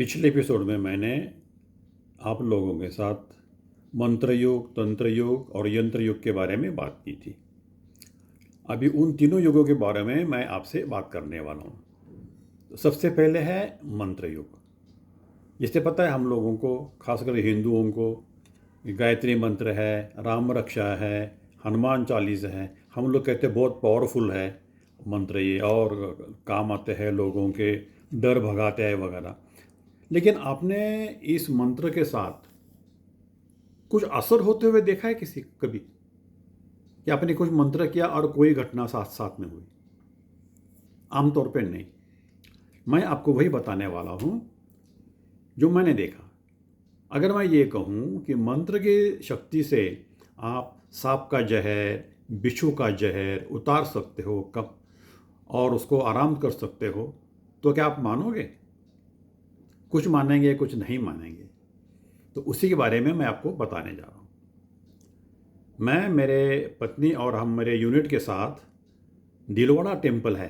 पिछले एपिसोड में मैंने आप लोगों के साथ मंत्र योग, तंत्र योग और यंत्र योग के बारे में बात की थी। अभी उन तीनों योगों के बारे में मैं आपसे बात करने वाला हूँ। तो सबसे पहले है मंत्र योग। जिससे पता है हम लोगों को, खासकर हिंदुओं को, गायत्री मंत्र है, राम रक्षा है, हनुमान चालीसा है। हम लोग कहते हैं बहुत पावरफुल है मंत्र ये, और काम आते हैं लोगों के, डर भगाते हैं वगैरह। लेकिन आपने इस मंत्र के साथ कुछ असर होते हुए देखा है किसी कभी, कि आपने कुछ मंत्र किया और कोई घटना साथ साथ में हुई? आमतौर पे नहीं। मैं आपको वही बताने वाला हूँ जो मैंने देखा। अगर मैं ये कहूँ कि मंत्र की शक्ति से आप सांप का जहर, बिच्छू का जहर उतार सकते हो कब, और उसको आराम कर सकते हो, तो क्या आप मानोगे? कुछ मानेंगे, कुछ नहीं मानेंगे। तो उसी के बारे में मैं आपको बताने जा रहा हूँ। मैं, मेरे पत्नी और हम मेरे यूनिट के साथ दिलवाड़ा टेम्पल है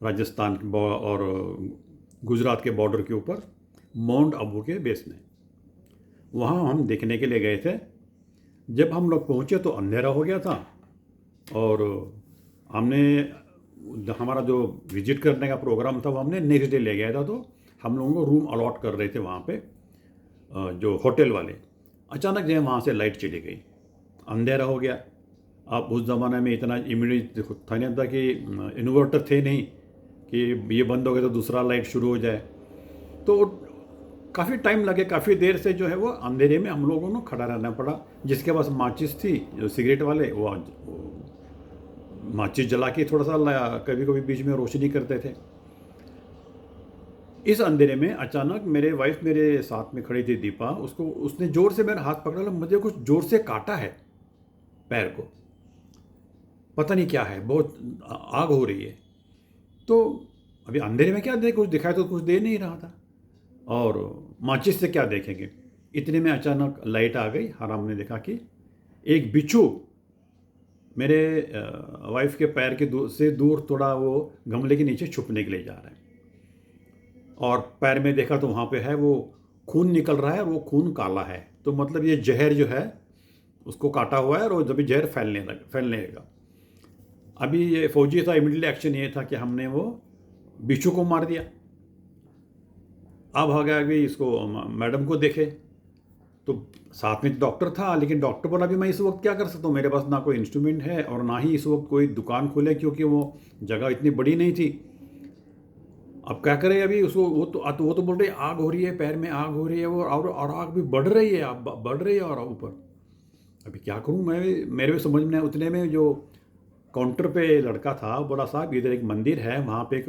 राजस्थान और गुजरात के बॉर्डर के ऊपर, माउंट आबू के बेस में, वहाँ हम देखने के लिए गए थे। जब हम लोग पहुँचे तो अंधेरा हो गया था, और हमने हमारा जो विजिट करने का प्रोग्राम था वो हमने नेक्स्ट डे ले गया था। तो हम लोगों को रूम अलॉट कर रहे थे वहाँ पे जो होटल वाले। अचानक जो है वहाँ से लाइट चली गई, अंधेरा हो गया। अब उस ज़माने में इतना इम्यूनिटी था नहीं था, कि इन्वर्टर थे नहीं कि ये बंद हो गया तो दूसरा लाइट शुरू हो जाए। तो काफ़ी टाइम लगे, काफ़ी देर से जो है वो अंधेरे में हम लोगों को खड़ा रहना पड़ा। जिसके पास माचिस थी, जो सिगरेट वाले, वो माचिस जला के थोड़ा सा कभी कभी बीच में रोशनी करते थे। इस अंधेरे में अचानक मेरे वाइफ मेरे साथ में खड़ी थी, दीपा, उसने ज़ोर से मेरा हाथ पकड़ा और मुझे कुछ ज़ोर से काटा है पैर को। पता नहीं क्या है, बहुत आग हो रही है। तो अभी अंधेरे में क्या कुछ दिखाई तो कुछ दे नहीं रहा था, और माचिस से क्या देखेंगे। इतने में अचानक लाइट आ गई और हमने देखा कि एक बिच्छू मेरे वाइफ के पैर के से दूर थोड़ा वो गमले के नीचे छुपने के लिए जा रहा है। और पैर में देखा तो वहाँ पे है वो खून निकल रहा है, और वो खून काला है। तो मतलब ये जहर जो है उसको काटा हुआ है, और वो जब जहर फैलने लगेगा। अभी ये फौजी था, इमीडिएटली एक्शन ये था कि हमने वो बिच्छू को मार दिया। अब आ गया कि इसको मैडम को देखे, तो साथ में डॉक्टर था, लेकिन डॉक्टर बोला अभी मैं इस वक्त क्या कर सकता हूँ, मेरे पास ना कोई इंस्ट्रूमेंट है और ना ही इस वक्त कोई दुकान खुले, क्योंकि वो जगह इतनी बड़ी नहीं थी। अब क्या करें अभी उसको, वो तो बोल रही आग हो रही है, पैर में आग हो रही है वो, और आग भी बढ़ रही है, अब बढ़ रही है और ऊपर। अभी क्या करूँ मैं, मेरे भी समझ में नहीं। उतने में जो काउंटर पे लड़का था, बोला साहब इधर एक मंदिर है, वहाँ पे एक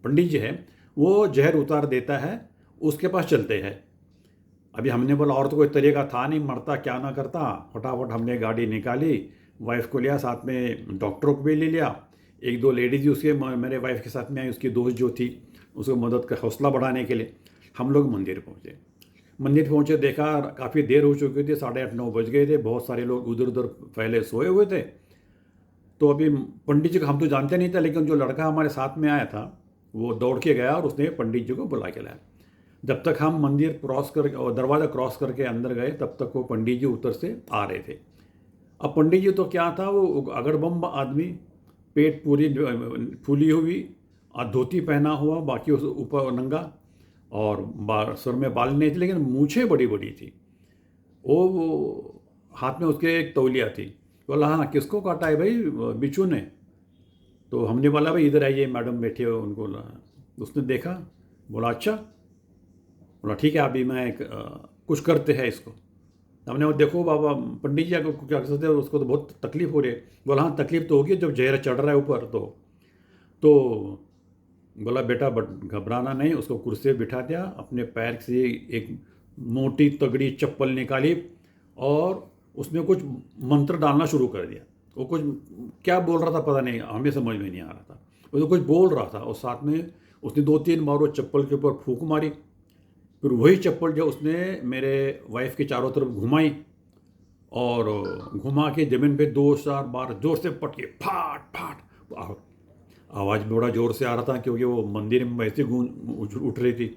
पंडित जी है, वो जहर उतार देता है, उसके पास चलते हैं। अभी हमने बोला और तो कोई तरीका था नहीं, मरता क्या ना करता। फटाफट हमने गाड़ी निकाली, वाइफ को लिया, साथ में डॉक्टरों को भी ले लिया। एक दो लेडीज उसके मेरे वाइफ के साथ में आई, उसकी दोस्त जो थी, उसको मदद का हौसला बढ़ाने के लिए हम लोग मंदिर पहुँचे। मंदिर पहुँचे, देखा काफ़ी देर हो चुकी थी, 8:30-9 बज गए थे। बहुत सारे लोग उधर उधर पहले सोए हुए थे। तो अभी पंडित जी को हम तो जानते नहीं थे, लेकिन जो लड़का हमारे साथ में आया था वो दौड़ के गया और उसने पंडित जी को बुला के लाया। जब तक हम मंदिर क्रॉस कर और दरवाज़ा क्रॉस करके अंदर गए, तब तक वो पंडित जी उतर से आ रहे थे। अब पंडित जी तो क्या था, वो अगड़बम आदमी, पेट पूरी फूली हुई, धोती पहना हुआ, बाकी उस ऊपर नंगा, और सर में बाल नहीं थे, लेकिन मूछें बड़ी बड़ी थी। वो हाथ में उसके एक तौलिया थी। बोला हाँ किसको काटा है भाई, बिच्छू ने? तो हमने बोला भाई इधर आइए, मैडम बैठे हो, उनको उसने देखा, बोला अच्छा। बोला ठीक है अभी मैं कुछ करते हैं इसको। हमने वो देखो बाबा पंडित जी को क्या कर सकते हैं, उसको तो बहुत तकलीफ हो रही है। बोला हाँ तकलीफ तो होगी, जब जहर चढ़ रहा है ऊपर तो बोला बेटा बट घबराना नहीं। उसको कुर्सी पे बिठा दिया, अपने पैर से एक मोटी तगड़ी चप्पल निकाली और उसमें कुछ मंत्र डालना शुरू कर दिया। वो कुछ क्या बोल रहा था पता नहीं, हमें समझ में नहीं आ रहा था। वो तो कुछ बोल रहा था, और साथ में उसने 2-3 बार वो चप्पल के ऊपर फूंक मारी। फिर वही चप्पल जो उसने मेरे वाइफ के चारों तरफ घुमाई, और घुमा के ज़मीन पे 2-4 बार जोर से पटके, फाट फाट। आवाज़ बड़ा ज़ोर से आ रहा था, क्योंकि वो मंदिर में वैसे गूंज उठ रही थी।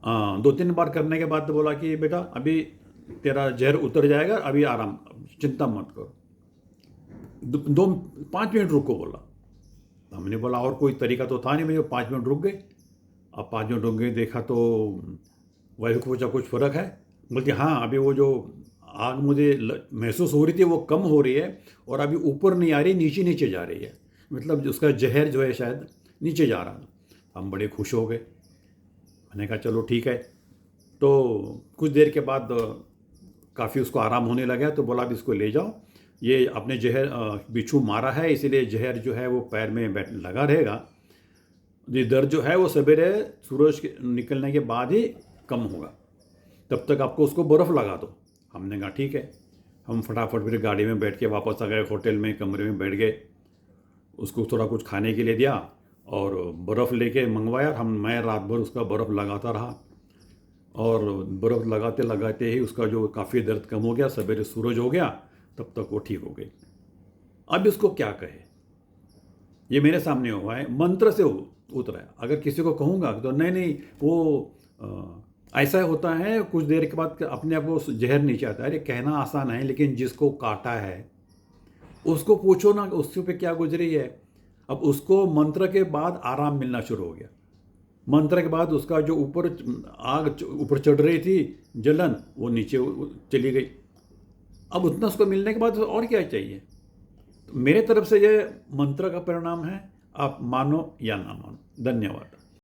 2-3 बार करने के बाद बोला कि बेटा अभी तेरा जहर उतर जाएगा, अभी आराम, चिंता मत करो, 5 मिनट रुको बोला। हमने बोला और कोई तरीका तो था नहीं, मुझे 5 मिनट रुक गए। अब 5 मिनट रुक गए, देखा तो वाइफ को पूछा कुछ फ़र्क है? बोलती हाँ, अभी वो जो आग मुझे महसूस हो रही थी वो कम हो रही है, और अभी ऊपर नहीं आ रही, नीचे नीचे जा रही है, मतलब उसका जहर जो है शायद नीचे जा रहा था। हम बड़े खुश हो गए। मैंने कहा चलो ठीक है। तो कुछ देर के बाद काफ़ी उसको आराम होने लगा, तो बोला अब इसको ले जाओ, ये अपने जहर बिच्छू मारा है, इसीलिए जहर जो है वो पैर में बैठ लगा रहेगा, ये दर्द जो है वो सवेरे सूरज के निकलने के बाद ही कम होगा, तब तक आपको उसको बर्फ़ लगा दो। हमने कहा ठीक है। हम फटाफट फिर गाड़ी में बैठ के वापस आ गए, होटल में कमरे में बैठ गए, उसको थोड़ा कुछ खाने के लिए दिया और बर्फ़ लेके मंगवाया। मैं रात भर उसका बर्फ़ लगाता रहा, और बर्फ़ लगाते लगाते ही उसका जो काफ़ी दर्द कम हो गया। सवेरे सूरज हो गया, तब तक वो ठीक हो गई। अब इसको क्या कहे, ये मेरे सामने हुआ है, मंत्र से उतरा है। अगर किसी को कहूँगा तो नहीं नहीं वो ऐसा होता है, कुछ देर के बाद अपने आप वो जहर नीचे आता है। अरे कहना आसान है, लेकिन जिसको काटा है उसको पूछो ना उसके पे क्या गुजरी है। अब उसको मंत्र के बाद आराम मिलना शुरू हो गया। मंत्र के बाद उसका जो ऊपर आग ऊपर चढ़ रही थी जलन, वो नीचे चली गई। अब उतना उसको मिलने के बाद और क्या चाहिए। तो मेरे तरफ से ये मंत्र का परिणाम है, आप मानो या ना मानो। धन्यवाद।